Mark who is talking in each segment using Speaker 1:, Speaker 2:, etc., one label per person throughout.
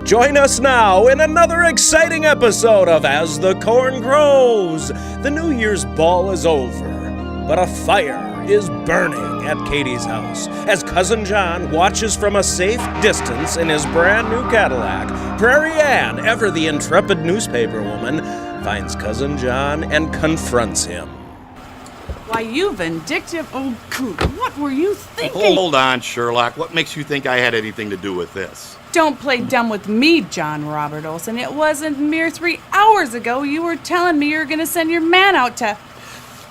Speaker 1: Join us now in another exciting episode of As the Corn Grows. The New Year's ball is over, but a fire is burning at Katie's house as Cousin John watches from a safe distance in his brand new Cadillac. Prairie Ann, ever the intrepid newspaper woman, finds Cousin John and confronts him.
Speaker 2: Why, you vindictive old coot. What were you thinking?
Speaker 3: Hold on, Sherlock. What makes you think I had anything to do with this?
Speaker 2: Don't play dumb with me, John Robert Olson. It wasn't mere 3 hours ago you were telling me you were going to send your man out to...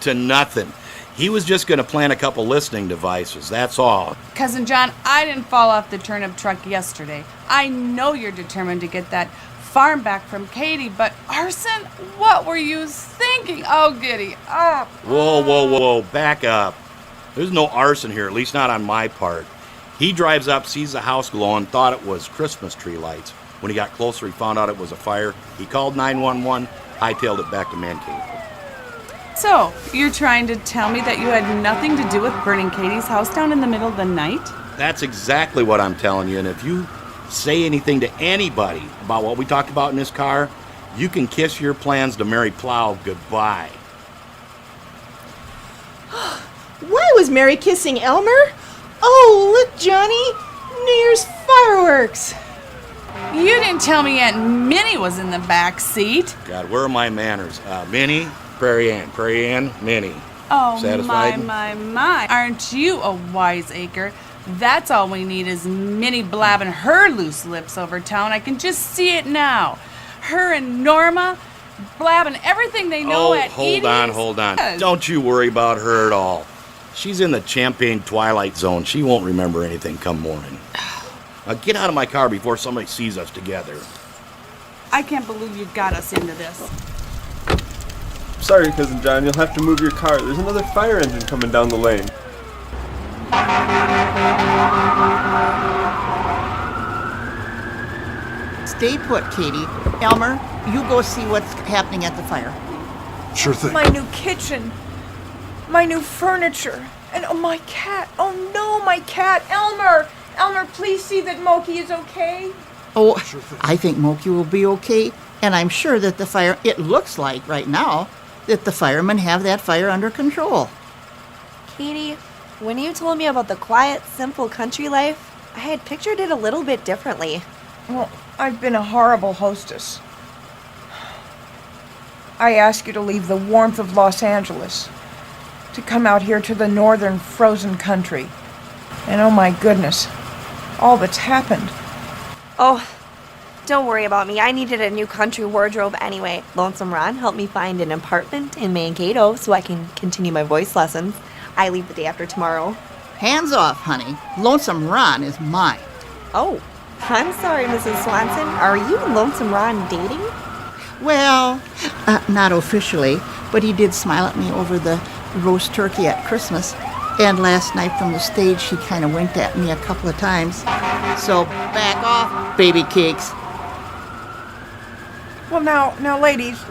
Speaker 3: To nothing. He was just going to plant a couple listening devices, that's all.
Speaker 2: Cousin John, I didn't fall off the turnip truck yesterday. I know you're determined to get that farm back from Katie, but arson? What were you thinking? Oh, giddy up.
Speaker 3: Whoa, back up. There's no arson here, at least not on my part. He drives up, sees the house glowing, thought it was Christmas tree lights. When he got closer, he found out it was a fire. He called 911, hightailed it back to Man Cave.
Speaker 2: So, you're trying to tell me that you had nothing to do with burning Katie's house down in the middle of the night?
Speaker 3: That's exactly what I'm telling you, and if you say anything to anybody about what we talked about in this car, you can kiss your plans to Mary Plow goodbye.
Speaker 4: Why was Mary kissing Elmer? Oh, look, Johnny! New Year's fireworks!
Speaker 2: You didn't tell me Aunt Minnie was in the back seat.
Speaker 3: God, where are my manners? Minnie, Prairie Ann, Minnie.
Speaker 2: Oh,
Speaker 3: Satisfied?
Speaker 2: my. Aren't you a wiseacre? That's all we need is Minnie blabbing her loose lips over town. I can just see it now. Her and Norma blabbing everything they know at Edie's.
Speaker 3: Hold on. Don't you worry about her at all. She's in the champagne twilight zone. She won't remember anything come morning. Now get out of my car before somebody sees us together.
Speaker 2: I can't believe you got us into this.
Speaker 5: Sorry, Cousin John, you'll have to move your car. There's another fire engine coming down the lane.
Speaker 4: Stay put, Katie. Elmer, you go see what's happening at the fire.
Speaker 6: Sure thing.
Speaker 7: My new kitchen. My new furniture. And oh, my cat. Oh no, my cat. Elmer! Elmer, please see that Moki is okay.
Speaker 4: Oh, I think Moki will be okay, and I'm sure that it looks like right now that the firemen have that fire under control.
Speaker 8: Katie, when you told me about the quiet, simple country life, I had pictured it a little bit differently.
Speaker 7: Well, I've been a horrible hostess. I ask you to leave the warmth of Los Angeles, to come out here to the northern frozen country. And oh my goodness, all that's happened.
Speaker 8: Oh, don't worry about me. I needed a new country wardrobe anyway. Lonesome Ron helped me find an apartment in Mankato so I can continue my voice lessons. I leave the day after tomorrow.
Speaker 4: Hands off, honey. Lonesome Ron is mine.
Speaker 8: Oh, I'm sorry, Mrs. Swanson. Are you and Lonesome Ron dating?
Speaker 4: Well, not officially, but he did smile at me over the roast turkey at Christmas. And last night from the stage, he kind of winked at me a couple of times. So back off, baby cakes.
Speaker 7: Well, now, ladies,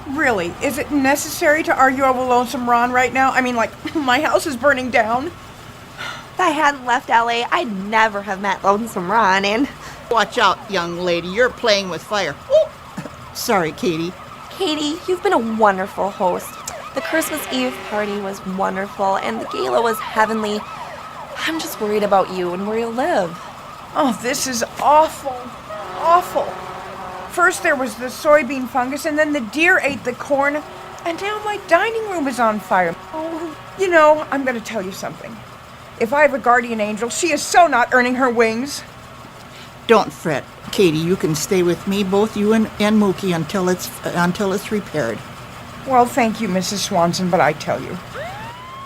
Speaker 7: really, is it necessary to argue over Lonesome Ron right now? I mean, like, my house is burning down.
Speaker 8: If I hadn't left LA, I'd never have met Lonesome Ron, and...
Speaker 4: Watch out, young lady, you're playing with fire. Ooh. Sorry, Katie.
Speaker 8: Katie, you've been a wonderful host. The Christmas Eve party was wonderful, and the gala was heavenly. I'm just worried about you and where you live.
Speaker 7: Oh, this is awful. First there was the soybean fungus, and then the deer ate the corn, and now my dining room is on fire. Oh, you know, I'm going to tell you something. If I have a guardian angel, she is so not earning her wings.
Speaker 4: Don't fret, Katie. You can stay with me, both you and Mookie, until it's repaired.
Speaker 7: Well, thank you, Mrs. Swanson, but I tell you,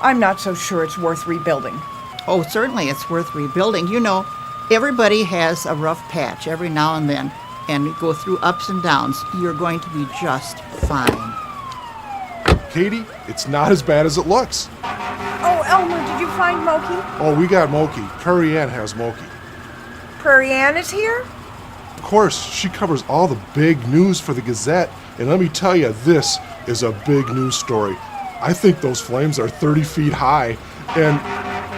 Speaker 7: I'm not so sure it's worth rebuilding.
Speaker 4: Oh, certainly it's worth rebuilding. You know, everybody has a rough patch every now and then, and go through ups and downs. You're going to be just fine.
Speaker 6: Katie, it's not as bad as it looks.
Speaker 7: Oh, Elmer, did you find Moki?
Speaker 6: Oh, we got Moki. Prairie Ann has Moki.
Speaker 7: Prairie Ann is here?
Speaker 6: Of course, she covers all the big news for the Gazette, and let me tell you, this is a big news story. I think those flames are 30 feet high, and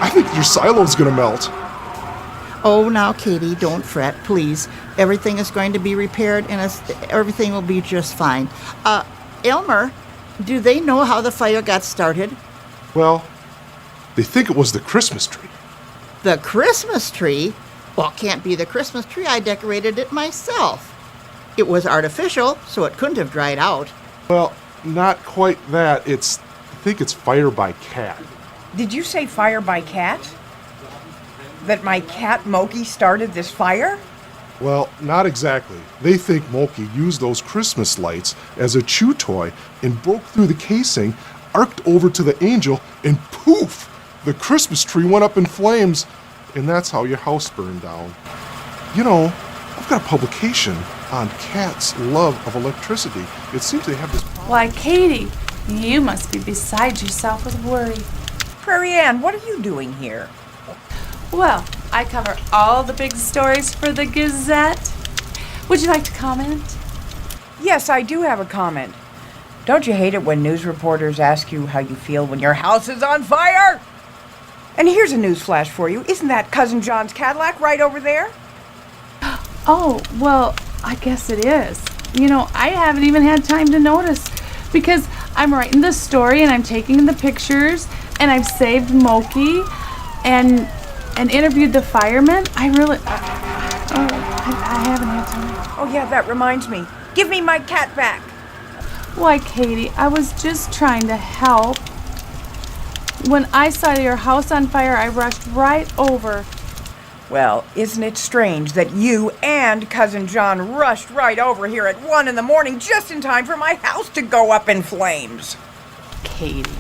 Speaker 6: I think your silo's gonna melt.
Speaker 4: Oh, now, Katie, don't fret, please. Everything is going to be repaired, and everything will be just fine. Elmer, do they know how the fire got started?
Speaker 6: Well, they think it was the Christmas tree.
Speaker 4: The Christmas tree? Well, it can't be the Christmas tree. I decorated it myself. It was artificial, so it couldn't have dried out.
Speaker 6: Well, not quite that. I think it's fire by cat.
Speaker 7: Did you say fire by cat? That my cat Moki started this fire?
Speaker 6: Well, not exactly. They think Moki used those Christmas lights as a chew toy and broke through the casing, arced over to the angel, and poof! The Christmas tree went up in flames, and that's how your house burned down. You know, I've got a publication on cats' love of electricity. It seems they have this problem.
Speaker 2: Why, Katie, you must be beside yourself with worry.
Speaker 7: Prairie Ann, what are you doing here?
Speaker 2: Well, I cover all the big stories for the Gazette. Would you like to comment?
Speaker 7: Yes, I do have a comment. Don't you hate it when news reporters ask you how you feel when your house is on fire? And here's a news flash for you. Isn't that Cousin John's Cadillac right over there?
Speaker 2: Oh, well, I guess it is. You know, I haven't even had time to notice because I'm writing the story and I'm taking the pictures and I've saved Moki and interviewed the firemen. I haven't had time.
Speaker 7: Oh, yeah, that reminds me. Give me my cat back.
Speaker 2: Why, Katie, I was just trying to help. When I saw your house on fire, I rushed right over.
Speaker 7: Well, isn't it strange that you and Cousin John rushed right over here at 1 a.m. just in time for my house to go up in flames?
Speaker 2: Katie,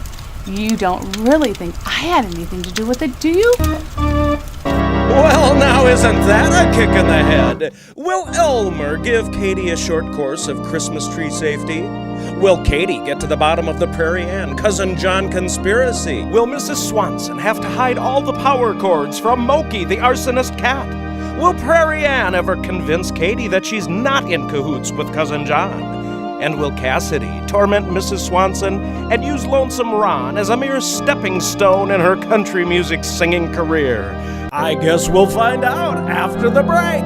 Speaker 2: you don't really think I had anything to do with it, do you?
Speaker 1: Well, now isn't that a kick in the head? Will Elmer give Katie a short course of Christmas tree safety? Will Katie get to the bottom of the Prairie Ann Cousin John conspiracy? Will Mrs. Swanson have to hide all the power cords from Moki, the arsonist cat? Will Prairie Ann ever convince Katie that she's not in cahoots with Cousin John? And will Cassidy torment Mrs. Swanson and use Lonesome Ron as a mere stepping stone in her country music singing career? I guess we'll find out after the break.